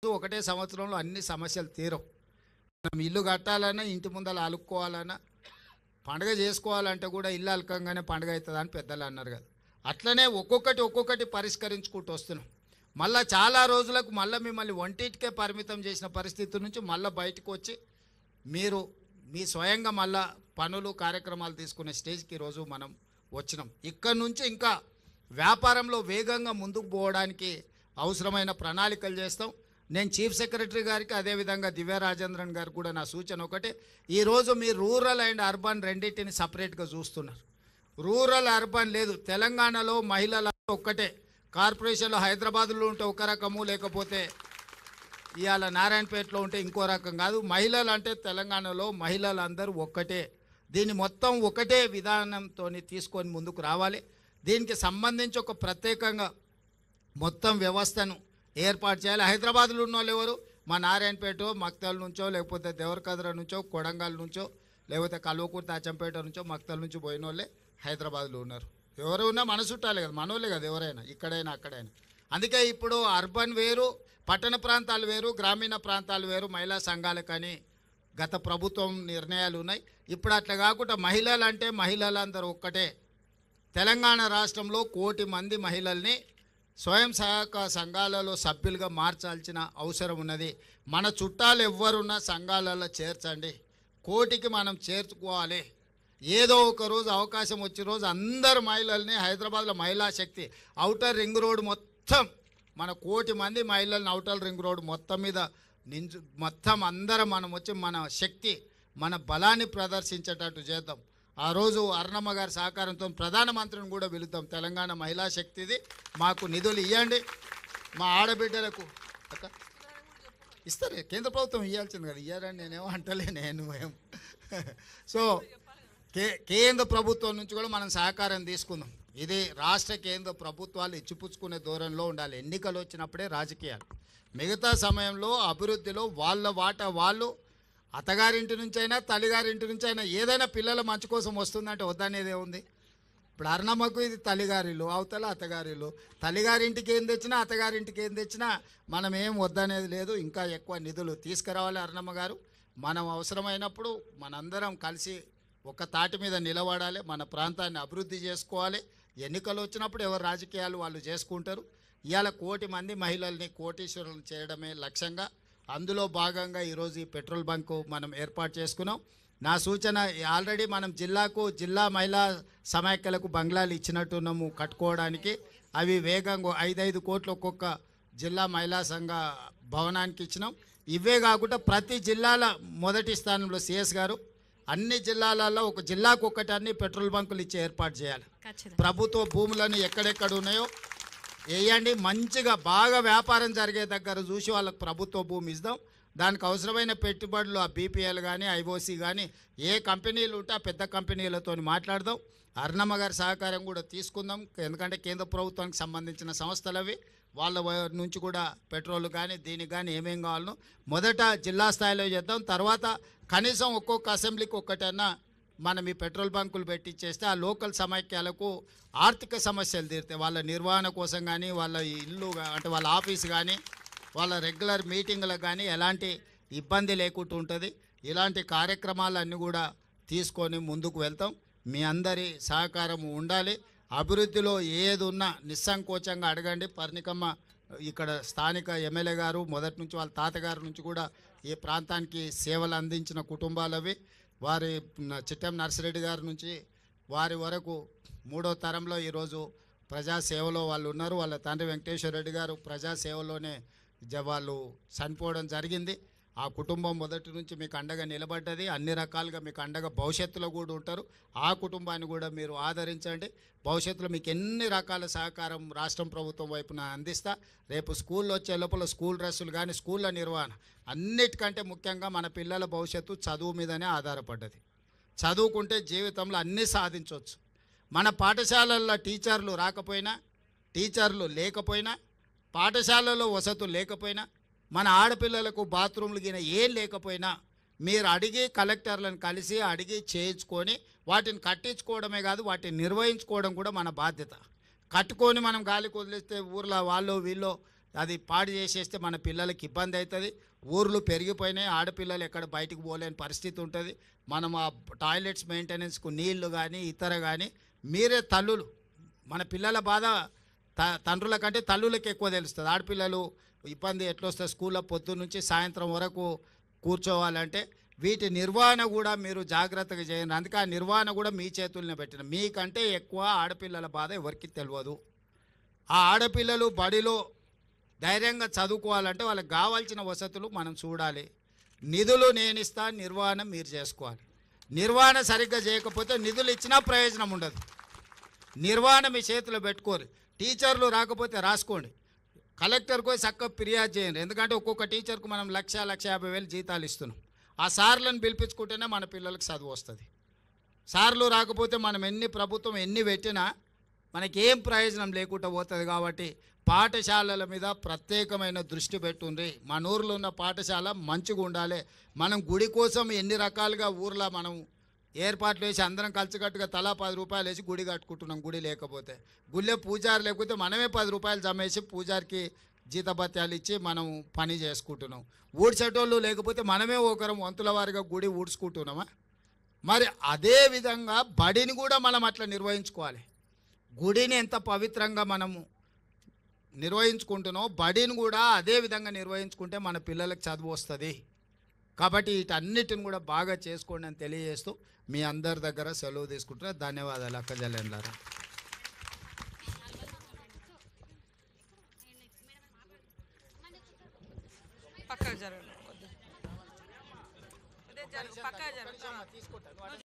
ఒకటే సంవత్సరంలో అన్ని సమస్యలు తీరవు. మనం ఇల్లు కట్టాలన్నా, ఇంటి ముందర అలుక్కోవాలన్నా, పండుగ చేసుకోవాలంటే కూడా ఇల్లు అలకంగానే పండుగ అవుతుంది అని పెద్దలు అన్నారు కదా. అట్లనే ఒక్కొక్కటి పరిష్కరించుకుంటూ వస్తున్నాం. మళ్ళీ చాలా రోజులకు మళ్ళీ మిమ్మల్ని వంటింటికే పరిమితం చేసిన పరిస్థితి నుంచి మళ్ళీ బయటకు వచ్చి మీరు మీ స్వయంగా మళ్ళా పనులు కార్యక్రమాలు తీసుకునే స్టేజ్కి ఈరోజు మనం వచ్చినాం. ఇక్కడి నుంచి ఇంకా వ్యాపారంలో వేగంగా ముందుకు పోవడానికి అవసరమైన ప్రణాళికలు చేస్తాం. నేను చీఫ్ సెక్రటరీ గారికి అదేవిధంగా దివ్య రాజేంద్రన్ గారికి కూడా నా సూచన ఒకటే, ఈరోజు మీరు రూరల్ అండ్ అర్బన్ రెండింటిని సపరేట్గా చూస్తున్నారు. రూరల్ అర్బన్ లేదు. తెలంగాణలో మహిళల ఒక్కటే. కార్పొరేషన్లో హైదరాబాద్లో ఉంటే ఒక రకము, లేకపోతే ఇవాళ నారాయణపేటలో ఉంటే ఇంకో రకం కాదు. మహిళలు అంటే తెలంగాణలో మహిళలందరూ ఒక్కటే. దీన్ని మొత్తం ఒకటే విధానంతో తీసుకొని ముందుకు రావాలి. దీనికి సంబంధించి ఒక ప్రత్యేకంగా మొత్తం వ్యవస్థను ఏర్పాటు చేయాలి. హైదరాబాద్లో ఉన్న వాళ్ళు ఎవరు? మా నారాయణపేట మక్తల్ నుంచో, లేకపోతే దేవరకద్ర నుంచో, కొడంగల్ నుంచో, లేకపోతే కల్వకుర్తి అచ్చంపేట నుంచో, మక్తల్ నుంచి పోయిన వాళ్ళే హైదరాబాద్లో ఉన్నారు. ఎవరు ఉన్నా మన చుట్టాలే కదా, మనోళ్ళే కదా ఎవరైనా, ఇక్కడైనా అక్కడైనా. అందుకే ఇప్పుడు అర్బన్ వేరు, పట్టణ ప్రాంతాలు వేరు, గ్రామీణ ప్రాంతాలు వేరు మహిళా సంఘాలకని గత ప్రభుత్వం నిర్ణయాలు ఉన్నాయి. ఇప్పుడు అట్లా కాకుండా మహిళలు అంటే మహిళలందరూ ఒక్కటే. తెలంగాణ రాష్ట్రంలో 1 కోటి మంది మహిళల్ని స్వయం సహాయక సంఘాలలో సభ్యులుగా మార్చాల్సిన అవసరం ఉన్నది. మన చుట్టాలు ఎవ్వరున్నా సంఘాలలో చేర్చండి. 1 కోటికి మనం చేర్చుకోవాలి. ఏదో ఒక రోజు అవకాశం వచ్చే రోజు అందరు మహిళల్ని హైదరాబాద్లో మహిళా శక్తి ఔటర్ రింగ్ రోడ్ మొత్తం మన 1 కోటి మంది మహిళల్ని ఔటర్ రింగ్ రోడ్ మొత్తం మీద మొత్తం అందరం మనం వచ్చి మన శక్తి మన బలాన్ని ప్రదర్శించేటట్టు చేద్దాం. ఆ రోజు అరుణమ్మ గారి సహకారంతో ప్రధానమంత్రిని కూడా పిలుద్దాం. తెలంగాణ మహిళా శక్తిది, మాకు నిధులు ఇవ్వండి. మా ఆడబిడ్డలకు ఇస్తారు, కేంద్ర ప్రభుత్వం ఇవ్వాల్సింది కదా, ఇయ్యారని నేనేమో అంటలే. నేను సో కేంద్ర ప్రభుత్వం నుంచి కూడా మనం సహకారం తీసుకుందాం. ఇది రాష్ట్ర కేంద్ర ప్రభుత్వాలు ఇచ్చిపుచ్చుకునే ధోరణిలో ఉండాలి. ఎన్నికలు వచ్చినప్పుడే రాజకీయాలు, మిగతా సమయంలో అభివృద్ధిలో వాళ్ళ వాటా వాళ్ళు, అత్తగారింటి నుంచి అయినా తల్లిగారింటి నుంచి అయినా ఏదైనా పిల్లల మంచి కోసం వస్తుందంటే వద్దనేదే ఉంది. ఇప్పుడు అరుణమ్మకు ఇది తల్లిగారిలు, అవతల అత్తగారిలు. తల్లిగారింటికి ఏం తెచ్చినా అత్తగారింటికి ఏం తెచ్చినా మనం ఏం వద్దనేది లేదు. ఇంకా ఎక్కువ నిధులు తీసుకురావాలి అరుణమ్మ గారు. మనం అవసరమైనప్పుడు మనందరం కలిసి ఒక తాటి మీద నిలబడాలి. మన ప్రాంతాన్ని అభివృద్ధి చేసుకోవాలి. ఎన్నికలు వచ్చినప్పుడు ఎవరు రాజకీయాలు వాళ్ళు చేసుకుంటారు. ఇవాళ 1 కోటి మంది మహిళల్ని కోటీశ్వరులను చేయడమే లక్ష్యంగా, అందులో భాగంగా ఈరోజు ఈ పెట్రోల్ బంకు మనం ఏర్పాటు చేసుకున్నాం. నా సూచన, ఆల్రెడీ మనం జిల్లా మహిళా సమాఖ్యలకు బంగ్లాలు ఇచ్చినట్టున్నాము కట్టుకోవడానికి. అవి వేగంగా 5 కోట్లు ఒక్కొక్క జిల్లా మహిళా సంఘ భవనానికి ఇచ్చినాం. ఇవే కాకుండా ప్రతి జిల్లాల మొదటి స్థానంలో సిఎస్ గారు అన్ని జిల్లాలలో ఒక జిల్లాకు ఒక్కటి అన్ని పెట్రోల్ బంకులు ఇచ్చి ఏర్పాటు చేయాలి. ప్రభుత్వ భూములను ఎక్కడెక్కడ ఉన్నాయో వేయండి. మంచిగా బాగా వ్యాపారం జరిగే దగ్గర చూసి వాళ్ళకి ప్రభుత్వ భూమి ఇద్దాం. దానికి అవసరమైన పెట్టుబడులు ఆ బీపీఎల్ కానీ ఐఓసి కానీ ఏ కంపెనీలు ఉంటే ఆ పెద్ద కంపెనీలతో మాట్లాడదాం. అరుణమ్మ గారి సహకారం కూడా తీసుకుందాం. ఎందుకంటే కేంద్ర ప్రభుత్వానికి సంబంధించిన సంస్థలు అవి, వాళ్ళ నుంచి కూడా పెట్రోల్ కానీ దీనికి కానీ ఏమేం కావాలనో మొదట జిల్లా స్థాయిలో చేద్దాం. తర్వాత కనీసం ఒక్కొక్క అసెంబ్లీకి ఒక్కటన్నా మనం ఈ పెట్రోల్ బంకులు పెట్టించేస్తే ఆ లోకల్ సమైక్యాలకు ఆర్థిక సమస్యలు తీరుతాయి. వాళ్ళ నిర్వహణ కోసం కానీ, వాళ్ళ ఇల్లు అంటే వాళ్ళ ఆఫీసు కానీ, వాళ్ళ రెగ్యులర్ మీటింగ్లకు కానీ ఎలాంటి ఇబ్బంది లేకుండా ఉంటుంది. ఇలాంటి కార్యక్రమాలన్నీ కూడా తీసుకొని ముందుకు వెళ్తాం. మీ అందరి సహకారం ఉండాలి. అభివృద్ధిలో ఏది ఉన్నా నిస్సంకోచంగా అడగండి. పర్ణికమ్మ ఇక్కడ స్థానిక ఎమ్మెల్యే గారు మొదటి నుంచి వాళ్ళ తాతగారి నుంచి కూడా ఈ ప్రాంతానికి సేవలు అందించిన కుటుంబాలవి. వారి చిట్టెం నర్సిరెడ్డి గారి నుంచి వారి వరకు 3వ తరంలో ఈరోజు ప్రజాసేవలో వాళ్ళు ఉన్నారు. వాళ్ళ తండ్రి వెంకటేశ్వర రెడ్డి గారు ప్రజాసేవలోనే వాళ్ళు చనిపోవడం జరిగింది. ఆ కుటుంబం మొదటి నుంచి మీకు అండగా నిలబడ్డది. అన్ని రకాలుగా మీకు అండగా భవిష్యత్తులో కూడా ఉంటారు. ఆ కుటుంబాన్ని కూడా మీరు ఆదరించండి. భవిష్యత్తులో మీకు ఎన్ని రకాల సహకారం రాష్ట్రం ప్రభుత్వం వైపున అందిస్తా. రేపు స్కూల్లో వచ్చే లోపల స్కూల్ డ్రెస్సులు కానీ, స్కూళ్ళ నిర్వహణ, అన్నిటికంటే ముఖ్యంగా మన పిల్లల భవిష్యత్తు చదువు మీదనే ఆధారపడ్డది. చదువుకుంటే జీవితంలో అన్నీ సాధించవచ్చు. మన పాఠశాలల్లో టీచర్లు రాకపోయినా, టీచర్లు లేకపోయినా, పాఠశాలలో వసతులు లేకపోయినా, మన ఆడపిల్లలకు బాత్రూమ్లు గిన ఏం లేకపోయినా మీరు అడిగి కలెక్టర్లను కలిసి అడిగి చేయించుకొని వాటిని కట్టించుకోవడమే కాదు, వాటిని నిర్వహించుకోవడం కూడా మన బాధ్యత. కట్టుకొని మనం గాలికి వదిలేస్తే ఊర్లో వాళ్ళు వీళ్ళు అది పాడు చేసేస్తే మన పిల్లలకి ఇబ్బంది అవుతుంది. ఊర్లు పెరిగిపోయినాయి, ఆడపిల్లలు ఎక్కడ బయటికి పోలేని పరిస్థితి ఉంటుంది. మనం ఆ టాయిలెట్స్ మెయింటెనెన్స్కు నీళ్లు కానీ ఇతర కానీ మీరే తల్లులు, మన పిల్లల బాధ తండ్రుల కంటే తల్లులకు ఎక్కువ తెలుస్తుంది. ఆడపిల్లలు ఇబ్బంది ఎట్లొస్తుంది, స్కూల్లో పొద్దున్న నుంచి సాయంత్రం వరకు కూర్చోవాలంటే వీటి నిర్వహణ కూడా మీరు జాగ్రత్తగా చేయండి. అందుకే ఆ నిర్వహణ కూడా మీ చేతుల్లోనే పెట్టిన. మీకంటే ఎక్కువ ఆడపిల్లల బాధ ఎవరికి తెలియదు. ఆ ఆడపిల్లలు బడిలో ధైర్యంగా చదువుకోవాలంటే వాళ్ళకి కావాల్సిన వసతులు మనం చూడాలి. నిధులు నేను ఇస్తా, నిర్వహణ మీరు చేసుకోవాలి. నిర్వహణ సరిగ్గా చేయకపోతే నిధులు ఇచ్చినా ప్రయోజనం ఉండదు. నిర్వహణ మీ చేతిలో పెట్టుకోరు. టీచర్లు రాకపోతే రాసుకోండి, కలెక్టర్కి పోయి చక్కగా ఫిర్యాదు చేయండి. ఎందుకంటే ఒక్కొక్క టీచర్కు మనం 1,50,000 జీతాలు ఇస్తున్నాం. ఆ సార్లను పిలిపించుకుంటేనే మన పిల్లలకు చదువు వస్తుంది. సార్లు రాకపోతే మనం ప్రభుత్వం ఎన్ని పెట్టినా మనకేం ప్రయోజనం లేకుండా పోతుంది. కాబట్టి పాఠశాలల మీద ప్రత్యేకమైన దృష్టి పెట్టుండ్రి. మన ఊర్లో ఉన్న పాఠశాల మంచిగా ఉండాలి. మనం గుడి కోసం ఎన్ని రకాలుగా ఊర్లో మనం ఏర్పాట్లు వేసి అందరం కలిసికట్టుగా తలా 10 రూపాయలు వేసి గుడి కట్టుకుంటున్నాం. గుడి లేకపోతే, గుళ్ళే పూజారి లేకపోతే మనమే 10 రూపాయలు జమేసి పూజారికి జీతభత్యాలు ఇచ్చి మనం పని చేసుకుంటున్నాం. ఊడ్చేటోళ్ళు లేకపోతే మనమే ఒకరం వంతుల వారిగా గుడి ఊడ్చుకుంటున్నామా? మరి అదే విధంగా బడిని కూడా మనం అట్లా నిర్వహించుకోవాలి. గుడిని ఎంత పవిత్రంగా మనము నిర్వహించుకుంటున్నాం, బడిని కూడా అదే విధంగా నిర్వహించుకుంటే మన పిల్లలకు చదువు వస్తుంది. కాబట్టి వీటన్నిటిని కూడా బాగా చేసుకోండి అని తెలియజేస్తూ మీ అందరి దగ్గర సెలవు తీసుకుంటున్నా. ధన్యవాదాలు అక్క జల్లేండారా. పక్కకు జరగండి, పక్కకు జరగండి.